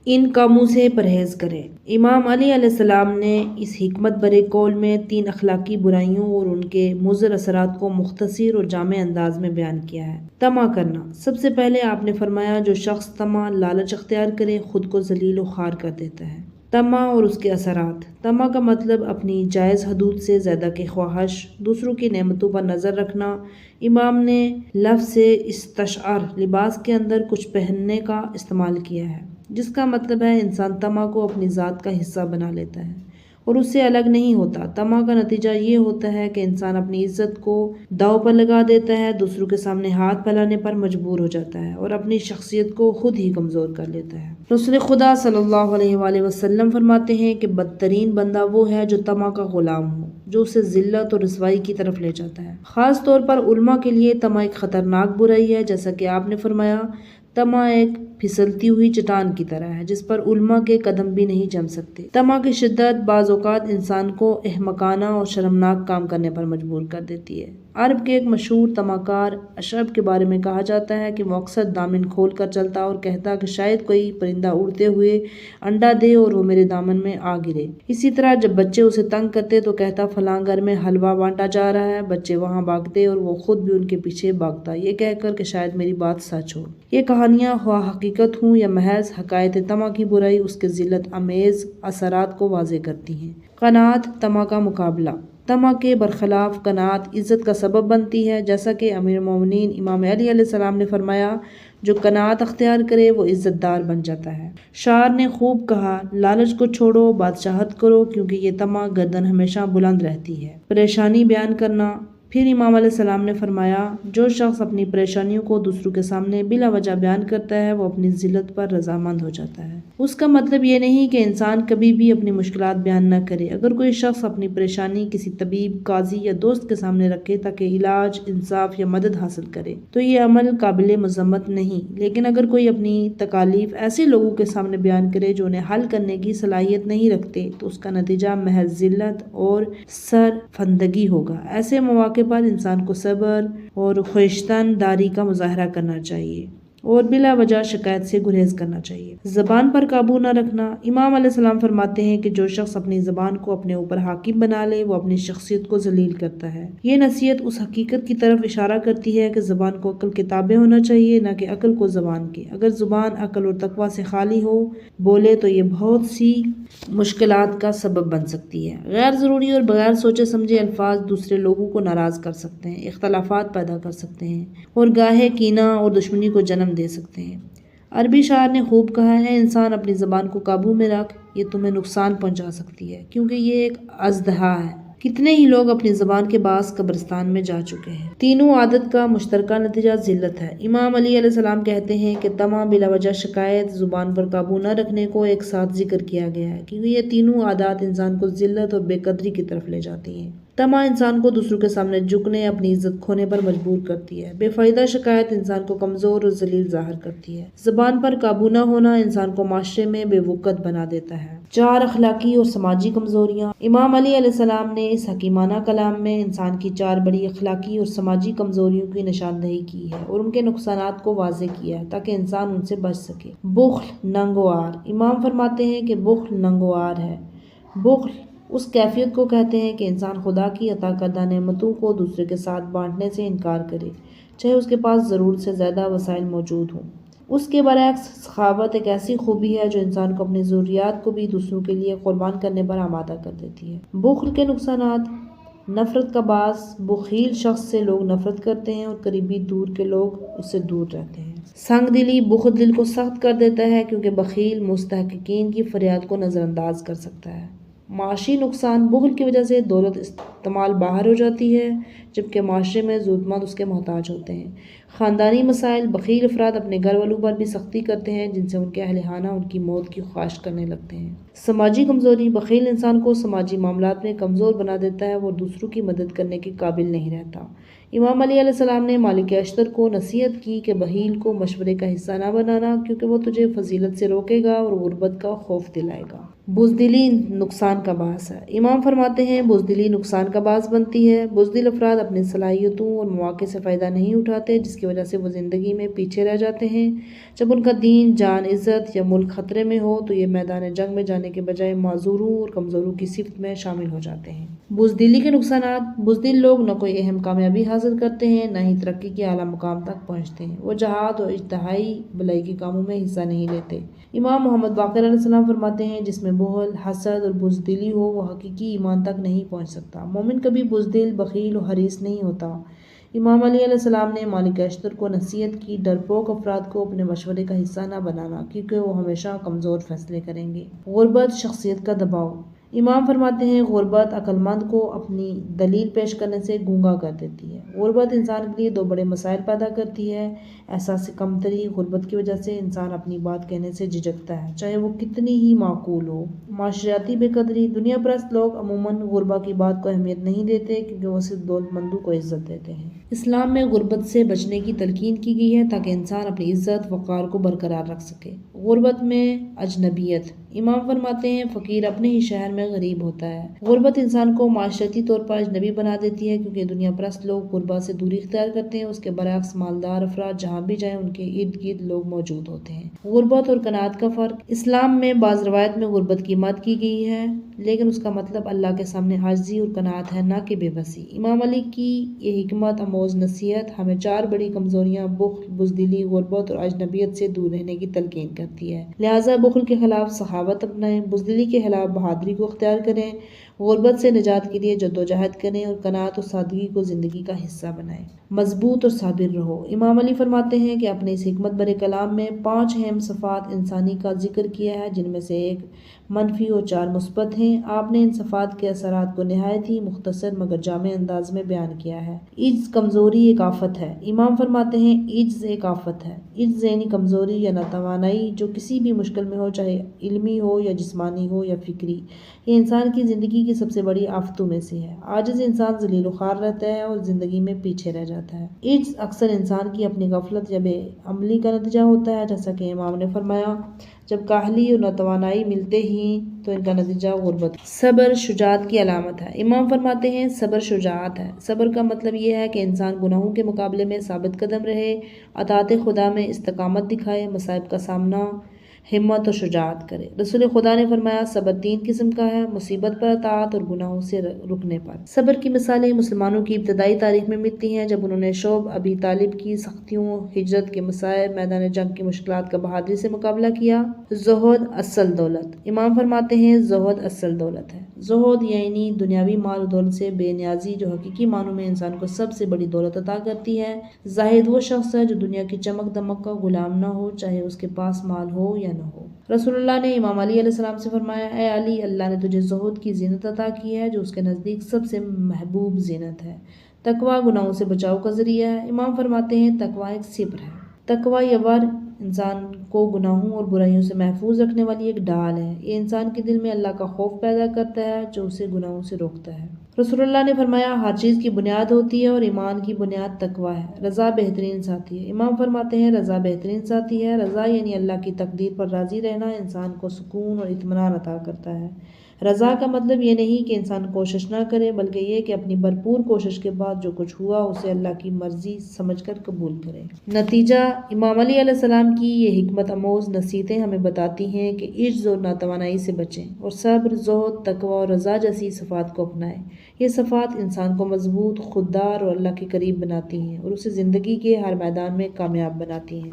ان کاموں سے پرہیز کریں۔ امام علی علیہ السلام نے اس حکمت برے قول میں 3 اخلاقی برائیوں اور ان کے مضر اثرات کو مختصر اور جامع انداز میں بیان کیا ہے۔ طمع کرنا۔ سب سے پہلے آپ نے فرمایا جو شخص طمع لالچ اختیار کرے خود کو ذلیل و خوار کر دیتا ہے۔ طمع اور اس کے اثرات۔ طمع کا مطلب اپنی جائز حدود سے زیادہ کی خواہش، دوسروں کی نعمتوں پر نظر رکھنا۔ امام نے لفظ استشعار لباس کے اندر کچھ پہننے کا استعمال کیا ہے، جس کا مطلب ہے انسان طمع کو اپنی ذات کا حصہ بنا لیتا ہے اور اس سے الگ نہیں ہوتا۔ طمع کا نتیجہ یہ ہوتا ہے کہ انسان اپنی عزت کو داؤ پر لگا دیتا ہے، دوسروں کے سامنے ہاتھ پھیلانے پر مجبور ہو جاتا ہے اور اپنی شخصیت کو خود ہی کمزور کر لیتا ہے۔ رسول خدا صلی اللہ علیہ وآلہ وسلم فرماتے ہیں کہ بدترین بندہ وہ ہے جو طمع کا غلام ہو، جو اسے ذلت اور رسوائی کی طرف لے جاتا ہے۔ خاص طور پر علماء کے لیے طمع ایک خطرناک برائی ہے، جیسا کہ آپ نے فرمایا طمع ایک پھسلتی ہوئی چٹان کی طرح ہے جس پر علماء کے قدم بھی نہیں جم سکتے۔ طمع کی شدت بعض اوقات انسان کو احمقانہ اور شرمناک کام کرنے پر مجبور کر دیتی ہے۔ عرب کے ایک مشہور طمع کار اشعب کے بارے میں کہا جاتا ہے کہ وہ اکثر دامن کھول کر چلتا اور کہتا کہ شاید کوئی پرندہ اڑتے ہوئے انڈا دے اور وہ میرے دامن میں آ گرے۔ اسی طرح جب بچے اسے تنگ کرتے تو کہتا فلاں گھر میں حلوہ بانٹا جا رہا ہے، بچے وہاں بھاگتے اور وہ خود بھی ان کے پیچھے بھاگتا یہ کہہ کر کہ شاید میری بات سچ ہو۔ یہ کہانیاں خواہ حقیقت ہوں یا محض حکایت طمع کی برائی اس کے ذلت آمیز اثرات کو واضح کرتی ہیں۔ قناعت طمع کا مقابلہ۔ طمع کے برخلاف قناعت عزت کا سبب بنتی ہے، جیسا کہ امیر المومنین امام علی علیہ السلام نے فرمایا جو قناعت اختیار کرے وہ عزت دار بن جاتا ہے۔ شاعر نے خوب کہا لالچ کو چھوڑو بادشاہت کرو کیونکہ یہ طمع گردن ہمیشہ بلند رہتی ہے۔ پریشانی بیان کرنا۔ پھر امام علیہ السلام نے فرمایا جو شخص اپنی پریشانیوں کو دوسروں کے سامنے بلا وجہ بیان کرتا ہے وہ اپنی ذلت پر رضامند ہو جاتا ہے۔ اس کا مطلب یہ نہیں کہ انسان کبھی بھی اپنی مشکلات بیان نہ کرے۔ اگر کوئی شخص اپنی پریشانی کسی طبیب، قاضی یا دوست کے سامنے رکھے تاکہ علاج، انصاف یا مدد حاصل کرے تو یہ عمل قابل مذمت نہیں، لیکن اگر کوئی اپنی تکالیف ایسے لوگوں کے سامنے بیان کرے جو انہیں حل کرنے کی صلاحیت نہیں رکھتے تو اس کا نتیجہ محض ذلت اور سرفندگی ہوگا۔ ایسے مواقع پر انسان کو صبر اور خویشتن داری کا مظاہرہ کرنا چاہیے اور بلا وجہ شکایت سے گریز کرنا چاہیے۔ زبان پر قابو نہ رکھنا۔ امام علیہ السلام فرماتے ہیں کہ جو شخص اپنی زبان کو اپنے اوپر حاکم بنا لے وہ اپنی شخصیت کو ذلیل کرتا ہے۔ یہ نصیحت اس حقیقت کی طرف اشارہ کرتی ہے کہ زبان کو عقل کے تابع ہونا چاہیے، نہ کہ عقل کو زبان کے۔ اگر زبان عقل اور تقویٰ سے خالی ہو بولے تو یہ بہت سی مشکلات کا سبب بن سکتی ہے۔ غیر ضروری اور بغیر سوچے سمجھے الفاظ دوسرے لوگوں کو ناراض کر سکتے ہیں، اختلافات پیدا کر سکتے ہیں اور گاہے کینہ اور دشمنی کو جنم دے سکتے ہیں۔ عربی شاعر نے خوب کہا ہے انسان اپنی زبان کو قابو میں رکھ، یہ تمہیں نقصان پہنچا سکتی ہے کیونکہ یہ ایک اژدہا ہے۔ کتنے ہی لوگ اپنی زبان کے باعث قبرستان میں جا چکے ہیں۔ تینوں عادت کا مشترکہ نتیجہ ذلت ہے۔ امام علی علیہ السلام کہتے ہیں کہ طمع، بلا وجہ شکایت، زبان پر قابو نہ رکھنے کو ایک ساتھ ذکر کیا گیا ہے کیونکہ یہ تینوں عادات انسان کو ذلت اور بے قدری کی طرف لے جاتی ہیں۔ طمع انسان کو دوسروں کے سامنے جھکنے، اپنی عزت کھونے پر مجبور کرتی ہے۔ بے فائدہ شکایت انسان کو کمزور اور ذلیل ظاہر کرتی ہے۔ زبان پر قابو نہ ہونا انسان کو معاشرے میں بے وقت بنا دیتا ہے۔ 4 اخلاقی اور سماجی کمزوریاں۔ امام علی علیہ السلام نے اس حکیمانہ کلام میں انسان کی 4 بڑی اخلاقی اور سماجی کمزوریوں کی نشاندہی کی ہے اور ان کے نقصانات کو واضح کیا ہے تاکہ انسان ان سے بچ سکے۔ بخل، ننگوار۔ امام فرماتے ہیں کہ بخل ننگوار ہے۔ بخل اس کیفیت کو کہتے ہیں کہ انسان خدا کی عطا کردہ نعمتوں کو دوسرے کے ساتھ بانٹنے سے انکار کرے، چاہے اس کے پاس ضرورت سے زیادہ وسائل موجود ہوں۔ اس کے برعکس سخاوت ایک ایسی خوبی ہے جو انسان کو اپنی ضروریات کو بھی دوسروں کے لیے قربان کرنے پر آمادہ کر دیتی ہے۔ بخل کے نقصانات۔ نفرت کا باعث۔ بخیل شخص سے لوگ نفرت کرتے ہیں اور قریبی دور کے لوگ اس سے دور رہتے ہیں۔ سنگ دلی۔ بخل دل کو سخت کر دیتا ہے کیونکہ بخیل مستحقین کی فریاد کو نظر انداز کر سکتا ہے۔ معاشی نقصان۔ بخل کی وجہ سے دولت استعمال باہر ہو جاتی ہے جبکہ معاشرے میں ضرورت مند اس کے محتاج ہوتے ہیں۔ خاندانی مسائل۔ بخیل افراد اپنے گھر والوں پر بھی سختی کرتے ہیں جن سے ان کے اہل خانہ ان کی موت کی خواہش کرنے لگتے ہیں۔ سماجی کمزوری۔ بخیل انسان کو سماجی معاملات میں کمزور بنا دیتا ہے، وہ دوسروں کی مدد کرنے کے قابل نہیں رہتا۔ امام علی علیہ السلام نے مالک اشتر کو نصیحت کی کہ بخیل کو مشورے کا حصہ نہ بنانا کیونکہ وہ تجھے فضیلت سے روکے گا اور غربت کا خوف دلائے گا۔ بزدلی نقصان کا باعث ہے۔ امام فرماتے ہیں بزدلی نقصان کا باعث بنتی ہے۔ بزدل افراد اپنی صلاحیتوں اور مواقع سے فائدہ نہیں اٹھاتے، جس کی وجہ سے وہ زندگی میں پیچھے رہ جاتے ہیں۔ جب ان کا دین، جان، عزت یا ملک خطرے میں ہو تو یہ میدان جنگ میں جانے کے بجائے معذوروں اور کمزوروں کی صفت میں شامل ہو جاتے ہیں۔ بزدلی کے نقصانات: بزدل لوگ نہ کوئی اہم کامیابی حاصل کرتے ہیں، نہ ہی ترقی کے اعلیٰ مقام تک پہنچتے ہیں۔ وہ جہاد اور اجتماعی بھلائی کے کاموں میں حصہ نہیں لیتے۔ امام محمد باقر علیہ السلام فرماتے ہیں جس میں بخل، حسد اور بزدلی ہو وہ حقیقی ایمان تک نہیں پہنچ سکتا۔ مومن کبھی بزدل، بخیل اور حریص نہیں ہوتا۔ امام علی علیہ السلام نے مالک اشتر کو نصیحت کی ڈرپوک افراد کو اپنے مشورے کا حصہ نہ بنانا، کیونکہ وہ ہمیشہ کمزور فیصلے کریں گے۔ غربت شخصیت کا دباؤ: امام فرماتے ہیں غربت عقل مند کو اپنی دلیل پیش کرنے سے گونگا کر دیتی ہے۔ غربت انسان کے لیے دو بڑے مسائل پیدا کرتی ہے۔ احساس کمتری: غربت کی وجہ سے انسان اپنی بات کہنے سے جھجکتا ہے، چاہے وہ کتنی ہی معقول ہو۔ معاشرتی بے قدری: دنیا پرست لوگ عموماً غربا کی بات کو اہمیت نہیں دیتے، کیونکہ وہ صرف دولت مندوں کو عزت دیتے ہیں۔ اسلام میں غربت سے بچنے کی تلقین کی گئی ہے تاکہ انسان اپنی عزت وقار کو برقرار رکھ سکے۔ غربت میں اجنبیت: امام فرماتے ہیں فقیر اپنے ہی شہر میں غریب ہوتا ہے۔ غربت انسان کو معاشرتی طور پر اجنبی بنا دیتی ہے، کیونکہ دنیا پرست لوگ غربا سے دوری اختیار کرتے ہیں۔ اس کے برعکس مالدار افراد جہاں بھی جائیں ان کے ارد گرد لوگ موجود ہوتے ہیں۔ غربت اور قناعت کا فرق: اسلام میں بعض روایت میں غربت کی مدح کی گئی ہے، لیکن اس کا مطلب اللہ کے سامنے عاجزی اور قناعت ہے، نہ کہ بے بسی۔ امام علی کی یہ حکمت آموز نصیحت ہمیں چار بڑی کمزوریاں بخل، بزدلی، غربت اور اجنبیت سے دور رہنے کی تلقین کرتی ہے۔ لہٰذا بخل کے خلاف سخاوت اپنائیں، بزدلی کے خلاف بہادری کو اختیار کریں، غربت سے نجات کے لیے جدوجہد کریں اور قناعت اور سادگی کو زندگی کا حصہ بنائیں۔ مضبوط اور صابر رہو: امام علی فرماتے ہیں کہ اپنے اس حکمت بھرے کلام میں 5 اہم صفات انسانی کا ذکر کیا ہے، جن میں سے 1 منفی اور 4 مثبت ہیں۔ آپ نے ان صفات کے اثرات کو نہایت ہی مختصر مگر جامع انداز میں بیان کیا ہے۔ عجز کمزوری ایک آفت ہے: امام فرماتے ہیں عجز ایک آفت ہے۔ عجز ذہنی کمزوری یا ناتوانائی جو کسی بھی مشکل میں ہو، چاہے علمی ہو یا جسمانی ہو یا فکری، یہ انسان کی زندگی کی سب سے بڑی آفتوں میں سے ہے۔ عاجز انسان ذلیل و خوار رہتا ہے اور زندگی میں پیچھے رہ جاتا ہے۔ عجز اکثر انسان کی اپنی غفلت یا بے عملی کا نتیجہ ہوتا ہے، جیسا کہ امام نے فرمایا جب کاہلی اور ناتوانائی ملتے ہی تو ان کا نتیجہ غربت۔ صبر شجاعت کی علامت ہے: امام فرماتے ہیں صبر شجاعت ہے۔ صبر کا مطلب یہ ہے کہ انسان گناہوں کے مقابلے میں ثابت قدم رہے، اطاعت خدا میں استقامت دکھائے، مصائب کا سامنا ہمت اور شجاعت کرے۔ رسول خدا نے فرمایا صبر 3 قسم کا ہے: مصیبت پر اطاعت اور گناہوں سے رکنے پر۔ صبر کی مثالیں مسلمانوں کی ابتدائی تاریخ میں ملتی ہیں، جب انہوں نے شعب ابی طالب کی سختیوں، ہجرت کے مصائب، میدان جنگ کی مشکلات کا بہادری سے مقابلہ کیا۔ زہد اصل دولت: امام فرماتے ہیں زہد اصل دولت ہے۔ زہد یعنی دنیاوی مال و دولت سے بے نیازی، جو حقیقی معنوں میں انسان کو سب سے بڑی دولت عطا کرتی ہے۔ زاہد وہ شخص ہے جو دنیا کی چمک دمک کا غلام نہ ہو، چاہے اس کے پاس مال ہو یا نہ ہو۔ رسول اللہ نے امام علی علیہ السلام سے فرمایا اے علی، اللہ نے تجھے زہد کی زینت عطا کی ہے، جو اس کے نزدیک سب سے محبوب زینت ہے۔ تقویٰ گناہوں سے بچاؤ کا ذریعہ ہے: امام فرماتے ہیں تقویٰ ایک صبر ہے۔ تقویٰ یا ور انسان کو گناہوں اور برائیوں سے محفوظ رکھنے والی ایک ڈال ہے۔ یہ انسان کے دل میں اللہ کا خوف پیدا کرتا ہے، جو اسے گناہوں سے روکتا ہے۔ رسول اللہ نے فرمایا ہر چیز کی بنیاد ہوتی ہے اور ایمان کی بنیاد تقویٰ ہے۔ رضا بہترین ساتھی ہے: امام فرماتے ہیں رضا بہترین ساتھی ہے۔ رضا یعنی اللہ کی تقدیر پر راضی رہنا انسان کو سکون اور اطمینان عطا کرتا ہے۔ رضا کا مطلب یہ نہیں کہ انسان کوشش نہ کرے، بلکہ یہ کہ اپنی بھرپور کوشش کے بعد جو کچھ ہوا اسے اللہ کی مرضی سمجھ کر قبول کرے۔ نتیجہ: امام علی علیہ السلام کی یہ حکمت آموز نصیحتیں ہمیں بتاتی ہیں کہ عجز اور ناتوانائی سے بچیں اور صبر، زہد، تقویٰ اور رضا جیسی صفات کو اپنائیں۔ یہ صفات انسان کو مضبوط، خوددار اور اللہ کے قریب بناتی ہیں اور اسے زندگی کے ہر میدان میں کامیاب بناتی ہیں۔